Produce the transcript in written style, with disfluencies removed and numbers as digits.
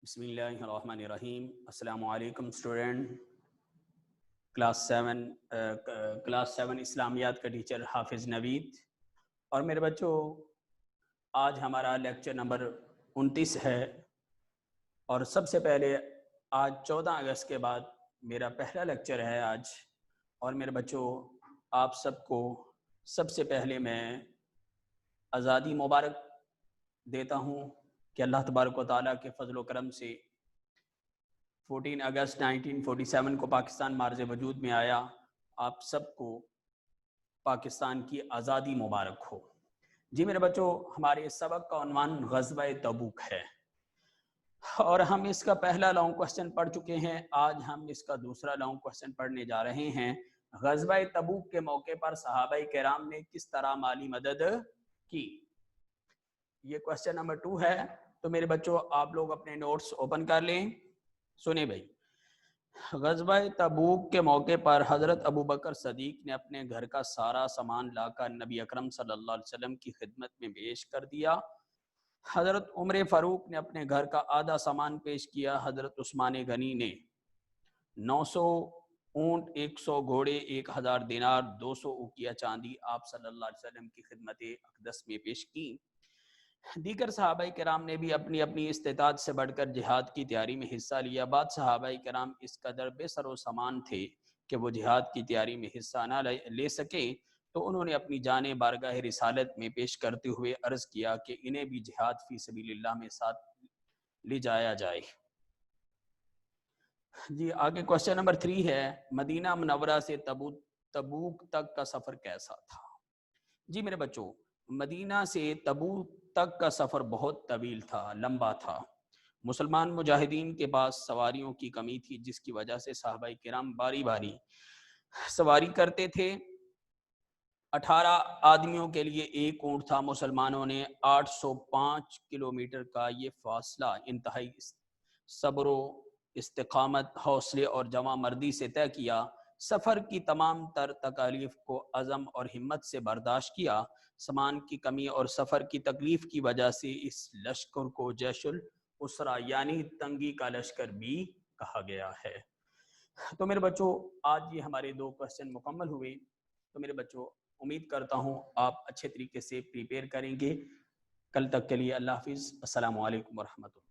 بسم اللہ الرحمن الرحیم۔ السلام علیکم اسٹوڈنٹ۔ کلاس 7 اسلامیات کا ٹیچر حافظ نوید۔ اور میرے بچوں، آج ہمارا لیکچر نمبر 29 ہے، اور سب سے پہلے آج 14 اگست کے بعد میرا پہلا لیکچر ہے آج۔ اور میرے بچوں، آپ سب کو سب سے پہلے میں آزادی مبارک دیتا ہوں کہ اللہ تبارک و تعالیٰ کے فضل و کرم سے 14 اگست 1947 کو پاکستان مارز وجود میں آیا۔ آپ سب کو پاکستان کی آزادی مبارک ہو۔ جی میرے بچوں، ہمارے سبق کا عنوان غزوہ تبوک ہے، اور ہم اس کا پہلا لانگ کوسچن پڑھ چکے ہیں۔ آج ہم اس کا دوسرا لانگ کوسچن پڑھنے جا رہے ہیں۔ غزوہ تبوک کے موقع پر صحابہ کرام نے کس طرح مالی مدد کی؟ یہ کوسچن نمبر 2 ہے۔ تو میرے بچوں، آپ لوگ اپنے نوٹس اوپن کر لیں۔ سنیں بھائی، غزوہ تبوک کے موقع پر حضرت ابوبکر صدیق نے اپنے گھر کا سارا سامان لا کر نبی اکرم صلی اللہ علیہ وسلم کی خدمت میں پیش کر دیا۔ حضرت عمر فاروق نے اپنے گھر کا آدھا سامان پیش کیا۔ حضرت عثمان غنی نے 900 اونٹ، 100 گھوڑے، 1000 دینار، 200 اوقیہ چاندی آپ صلی اللہ علیہ وسلم کی خدمت اقدس میں پیش کی۔ دیگر صحابہ کرام نے بھی اپنی اپنی استطاعت سے بڑھ کر جہاد کی تیاری میں حصہ لیا۔ بعض صحابہ کرام اس قدر بے سر و سامان تھے کہ وہ جہاد کی تیاری میں حصہ نہ لے سکے، تو انہوں نے اپنی جانیں بارگاہ رسالت میں پیش کرتے ہوئے عرض کیا کہ انہیں بھی جہاد فی سبیل اللہ میں ساتھ لے جایا جائے۔ جی آگے کوسچن نمبر 3 ہے، مدینہ منورہ سے تبوک تک کا سفر کیسا تھا؟ جی میرے بچوں، مدینہ سے تبوک تک کا سفر بہت طویل تھا، لمبا تھا۔ مسلمان مجاہدین کے پاس سواریوں کی کمی تھی، جس کی وجہ سے صحابہ کرام باری باری سواری کرتے تھے۔ 18 آدمیوں کے لیے ایک اونٹ تھا۔ مسلمانوں نے 805 کلومیٹر کا یہ فاصلہ انتہائی صبر و استقامت، حوصلے اور جواں مردی سے طے کیا۔ سفر کی تمام تر تکالیف کو عزم اور ہمت سے برداشت کیا۔ سامان کی کمی اور سفر کی تکلیف کی وجہ سے اس لشکر کو جیش الاسرا یعنی تنگی کا لشکر بھی کہا گیا ہے۔ تو میرے بچوں، آج یہ ہمارے 2 کوسچن مکمل ہوئے۔ تو میرے بچوں، امید کرتا ہوں آپ اچھے طریقے سے پریپیئر کریں گے۔ کل تک کے لیے اللہ حافظ۔ السلام علیکم ورحمۃ اللہ۔